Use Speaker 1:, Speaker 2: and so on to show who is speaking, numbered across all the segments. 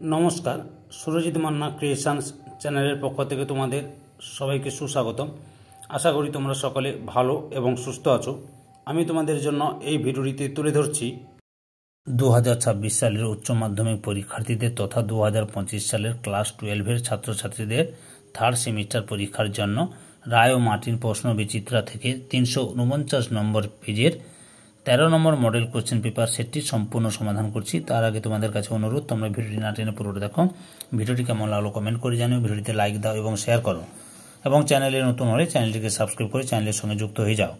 Speaker 1: নমস্কার, সুরজিৎ মান্না ক্রিয়েশনস চ্যানেলের পক্ষ থেকে তোমাদের সবাইকে সুস্বাগতম। আশা করি তোমরা সকলে ভালো এবং সুস্থ আছো। আমি তোমাদের জন্য এই ভিডিওটিতে তুলে ধরছি 2026 সালের উচ্চ মাধ্যমিক পরীক্ষার্থীদের তথা 2025 সালের ক্লাস 12-এর ছাত্রছাত্রীদের থার্ড সেমিস্টার পরীক্ষার জন্য রায় ও মার্টিন প্রশ্ন বিচিত্রা থেকে 349 নম্বর পেজের 13 নম্বর মডেল কোশ্চেন পেপার সেটটি সম্পূর্ণ সমাধান করছি। তার আগে তোমাদের কাছে অনুরোধ, তোমরা ভিডিওটি না টেনে পুরোটা দেখো। ভিডিওটি কেমন লাগলো কমেন্ট করে জানিও, ভিডিওটিতে লাইক দাও এবং শেয়ার করো, এবং চ্যানেলে নতুন হলে চ্যানেলটিকে সাবস্ক্রাইব করে চ্যানেলের সঙ্গে যুক্ত হয়ে যাও।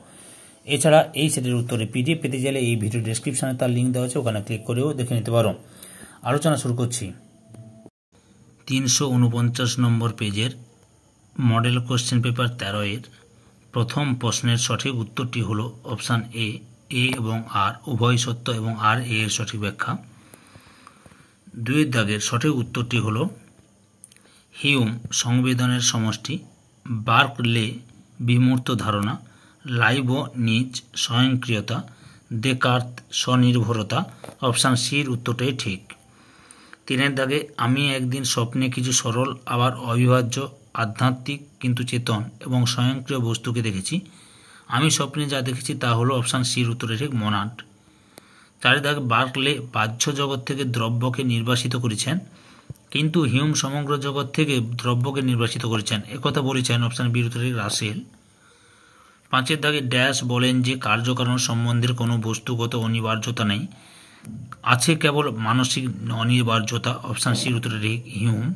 Speaker 1: এছাড়া এই সেটের উত্তরে পিডিএফ পেতে চাইলে এই ভিডিও ডেসক্রিপশনে তার লিঙ্ক দেওয়া আছে, ওখানে ক্লিক করেও দেখে নিতে পারো। আলোচনা শুরু করছি। 349 নম্বর পেজের মডেল কোশ্চেন পেপার 13-এর প্রথম প্রশ্নের সঠিক উত্তরটি হলো অপশান এ এবং আর উভয় সত্য এবং আর এ এর সঠিক ব্যাখ্যা। 2-এর দাগের সঠিক উত্তরটি হলো হিউম সংবেদনের সমষ্টি, বার্কলে বিমূর্ত ধারণা, লাইবনিজ স্বয়ংক্রিয়তা, দেকার্ত স্বনির্ভরতা। অপশান সির উত্তরটাই ঠিক। 3-এর দাগে আমি একদিন স্বপ্নে কিছু সরল আবার অবিভাজ্য আধ্যাত্মিক কিন্তু চেতন এবং স্বয়ংক্রিয় বস্তুকে দেখেছি। আমি স্বপ্নে যা দেখেছি তা হলো অপশান সির উত্তরে ঠিক মনাড। 4-এর দাগে বার্কলে বাহ্য জগৎ থেকে দ্রব্যকে নির্বাসিত করেছেন, কিন্তু হিউম সমগ্র জগৎ থেকে দ্রব্যকে নির্বাসিত করেছেন, একথা বলেছেন অপশান বির উত্তরে রাসেল। 5-এর দাগে ড্যাশ বলেন যে কার্যকারণ সম্বন্ধের কোনো বস্তুগত অনিবার্যতা নেই, আছে কেবল মানসিক অনিবার্যতা। অপশান সির উত্তরে ঠিক হিউম।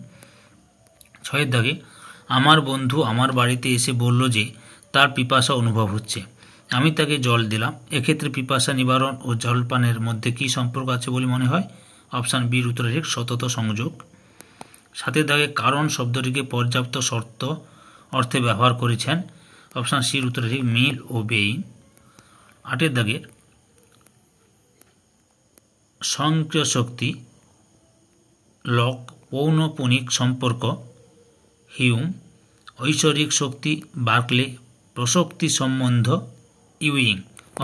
Speaker 1: 6-এর দাগে আমার বন্ধু আমার বাড়িতে এসে বলল যে তার পিপাসা অনুভব হচ্ছে, আমি তাকে জল দিলাম। এক্ষেত্রে পিপাসা নিবারণ ও জলপানের মধ্যে কী সম্পর্ক আছে বলে মনে হয়? অপশান বির উত্তরে ঠিক সতত সংযোগ। 7-এর দাগে কারণ শব্দটিকে পর্যাপ্ত শর্ত অর্থে ব্যবহার করেছেন। অপশান সির উত্তরে ঠিক মিল ও বেইন। 8-এর দাগের স্বয়ংক্রিয় শক্তি লক পৌনঃপুনিক সম্পর্ক হিউম, ঐশ্বরিক শক্তি বার্কলে, প্রসক্তি সম্বন্ধ ইউইং।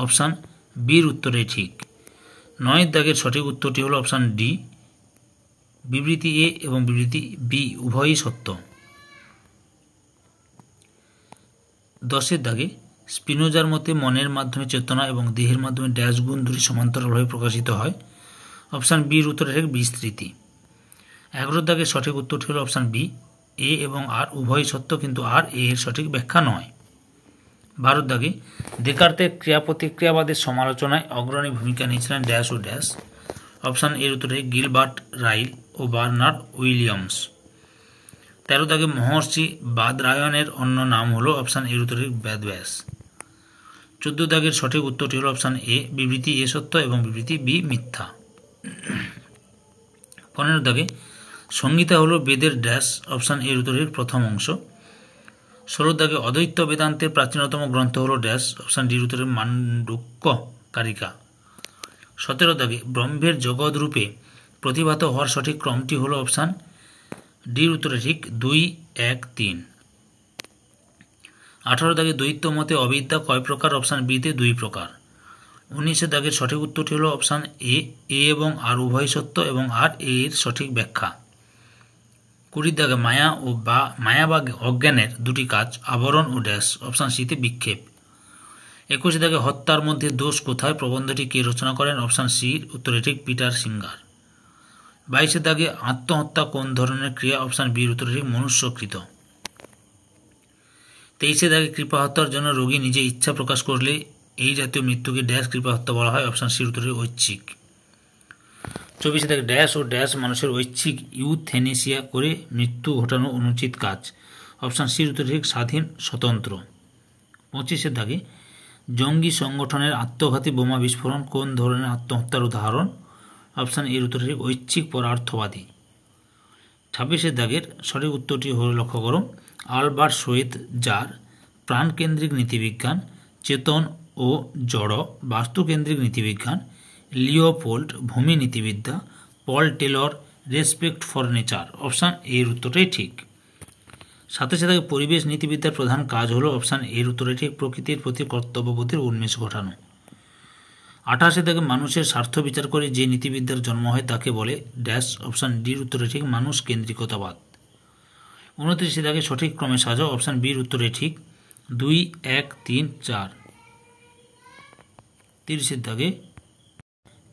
Speaker 1: অপশান বির উত্তরে ঠিক। 9-এর দাগের সঠিক উত্তরটি হলো অপশান ডি, বিবৃতি এ এবং বিবৃতি বি উভয়ই সত্য। 10-এর দাগে স্পিনোজার মতে মনের মাধ্যমে চেতনা এবং দেহের মাধ্যমে ড্যাশ গুণ দুটি সমান্তরালভাবে প্রকাশিত হয়। অপশান বির উত্তরে ঠিক বিস্তৃতি। 11-এর দাগের সঠিক উত্তরটি হলো অপশান বি, এ এবং আর উভয়ই সত্য, কিন্তু আর এ এর সঠিক ব্যাখ্যা নয়। 12-এর দাগে দেকার্তের ক্রিয়া প্রতিক্রিয়াবাদের সমালোচনায় অগ্রণী ভূমিকা নিয়েছিলেন ড্যাশ ও ড্যাশ। অপশান এর উত্তরে গিলবার্ট রাইল ও বার্নার্ড উইলিয়ামস। 13 দাগে মহর্ষি বাদরায়ণের অন্য নাম হলো অপশান এর উত্তরে বেদব্যাস। 14 দাগের সঠিক উত্তরটি হলো অপশান এ, বিবৃতি এ সত্য এবং বিবৃতি বি মিথ্যা। 15 দাগে সংহিতা হলো বেদের ড্যাশ। অপশান এর উত্তরে প্রথম অংশ। 16 দাগে অদ্বৈত বেদান্তের প্রাচীনতম গ্রন্থ হলো ড্যাশ। অপশান ডির উত্তরে মান্ডুক্য কারিকা। 17 দাগে ব্রহ্মের জগৎ রূপে প্রতিভাত হওয়ার সঠিক ক্রমটি হলো অপশান ডির উত্তরে ঠিক 2, 1, 3। 18 দাগে দ্বৈত মতে অবিদ্যা কয় প্রকার? অপশান বিতে 2 প্রকার। 19 দাগের সঠিক উত্তরটি হলো অপশান এ এবং আর উভয় সত্য এবং আর এ এর সঠিক ব্যাখ্যা। 20 দাগে মায়া বা অজ্ঞানের দুটি কাজ, আবরণ ও ড্যাশ। অপশান সিতে বিক্ষেপ। 21 দাগে হত্যার মধ্যে দোষ কোথায় প্রবন্ধটি কে রচনা করেন? অপশান সির উত্তরে ঠিক পিটার সিঙ্গার। 22 দাগে আত্মহত্যা কোন ধরনের ক্রিয়া? অপশান বির উত্তরে ঠিক মনুষ্যকৃত। 23 দাগে কৃপাহত্যার জন্য রোগী নিজে ইচ্ছা প্রকাশ করলে এই জাতীয় মৃত্যুকে ড্যাশ কৃপাহত্যা বলা হয়। অপশান সির উত্তরে ঐচ্ছিক। 24 দাগে ড্যাশ ও ড্যাশ মানুষের ঐচ্ছিক ইউথেনেসিয়া করে মৃত্যু ঘটানো অনুচিত কাজ। অপশান সির উত্তরে ঠিক স্বাধীন স্বতন্ত্র। 25 দাগে জঙ্গি সংগঠনের আত্মঘাতী বোমা বিস্ফোরণ কোন ধরনের আত্মহত্যার উদাহরণ? অপশান এর উত্তরে ঠিক ঐচ্ছিক পরার্থবাদী। 26 দাগের সঠিক উত্তরটি হল, লক্ষ্য করো, আলবার্ট শোয়েত, যার প্রাণকেন্দ্রিক নীতিবিজ্ঞান, চেতন ও জড় বাস্তুকেন্দ্রিক নীতিবিজ্ঞান, লিওপোল্ড ভূমি নীতিবিদ্যা, Paul Taylor respect for nature. Option এর উত্তরটাই ঠিক। 27 দাগে পরিবেশ নীতিবিদ্যার প্রধান কাজ হলো অপশান এর উত্তরে ঠিক প্রকৃতির প্রতি কর্তব্যবোধের উন্মেষ ঘটানো। 88 থেকে মানুষের স্বার্থ বিচার করে যে নীতিবিদ্যার জন্ম হয় তাকে বলে ড্যাশ। অপশান ডির উত্তরে ঠিক মানুষ কেন্দ্রিকতাবাদ। 29 দাগে সঠিক ক্রমে সাজাও। অপশান বির উত্তরে ঠিক 2, 1, 3, 4।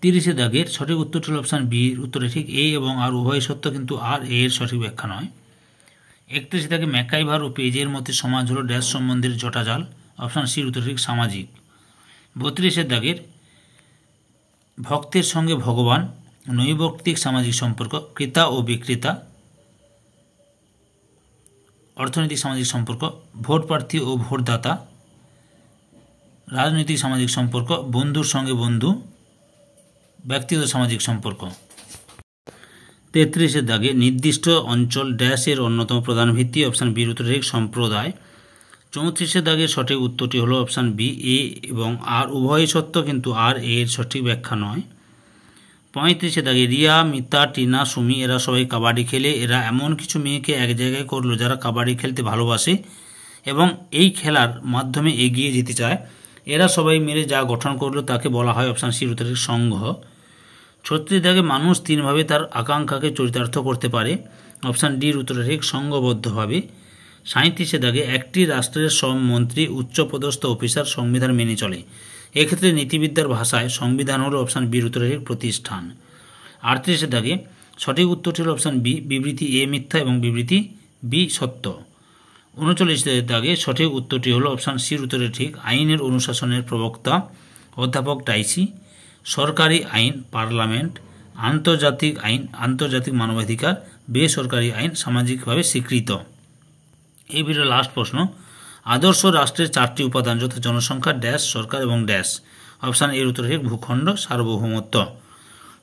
Speaker 1: 30 দাগের সঠিক উত্তরটি হল অপশান বির উত্তরে ঠিক এ এবং আর উভয় সত্য, কিন্তু আর এ এর সঠিক ব্যাখ্যা নয়। 31 দাগে ম্যাকাইভার ও পেজের মধ্যে সমাজ হল ড্যাশ সম্বন্ধের জটাজাল। অপশান সির উত্তরে ঠিক সামাজিক। 32 দাগের ভক্তের সঙ্গে ভগবান, নৈবর্তিক সামাজিক সম্পর্ক, ক্রেতা ও বিক্রেতা, অর্থনৈতিক সামাজিক সম্পর্ক, ভোট প্রার্থী ও ভোটদাতা, রাজনৈতিক সামাজিক সম্পর্ক, বন্ধুর সঙ্গে বন্ধু, ব্যক্তিগত সামাজিক সম্পর্ক। 33 দাগে নির্দিষ্ট অঞ্চল ড্যাশের অন্যতম প্রধান ভিত্তি। অপশান বির উত্তরে ঠিক সম্প্রদায়। 34 দাগের সঠিক উত্তরটি হলো অপশান বি এ এবং আর উভয়ই সত্য, কিন্তু আর এর সঠিক ব্যাখ্যা নয়। 35 দাগে রিয়া, মিতা, টিনা, সুমি এরা সবাই কাবাডি খেলে। এরা এমন কিছু মেয়েকে এক জায়গায় করলো যারা কাবাডি খেলতে ভালোবাসে এবং এই খেলার মাধ্যমে এগিয়ে যেতে চায়। এরা সবাই মিলে যা গঠন করলো তাকে বলা হয় অপশান সির উত্তরে সংঘ। 36 দাগে মানুষ তিনভাবে তার আকাঙ্ক্ষাকে চরিতার্থ করতে পারে। অপশান ডির উত্তরে ঠিক সংঘবদ্ধভাবে। 37 দাগে একটি রাষ্ট্রের সব মন্ত্রী উচ্চপদস্থ অফিসার সংবিধান মেনে চলে। এক্ষেত্রে নীতিবিদ্যার ভাষায় সংবিধান হল অপশান বির উত্তরে ঠিক প্রতিষ্ঠান। 38 দাগে সঠিক উত্তরটি হল অপশান বি বিবৃতি এ মিথ্যা এবং বিবৃতি বি সত্য। 39 দাগে সঠিক উত্তরটি হল অপশান সির উত্তরে ঠিক আইনের অনুশাসনের প্রবক্তা অধ্যাপক ডাইসি, সরকারি আইন পার্লামেন্ট, আন্তর্জাতিক আইন আন্তর্জাতিক মানবাধিকার, বেসরকারি আইন সামাজিকভাবে স্বীকৃত। এই ভিডিওর লাস্ট প্রশ্ন, আদর্শ রাষ্ট্রের 4টি উপাদান যথা জনসংখ্যা ড্যাশ সরকার এবং ড্যাশ। অপশান এর উত্তরে ঠিক ভূখণ্ড সার্বভৌমত্ব।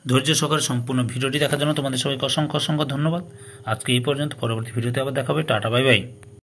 Speaker 1: ধৈর্য সহকারে সম্পূর্ণ ভিডিওটি দেখার জন্য তোমাদের সবাইকে অসংখ্য ধন্যবাদ। আজকে এই পর্যন্ত, পরবর্তী ভিডিওতে আবার দেখা হবে। Tata, bye bye.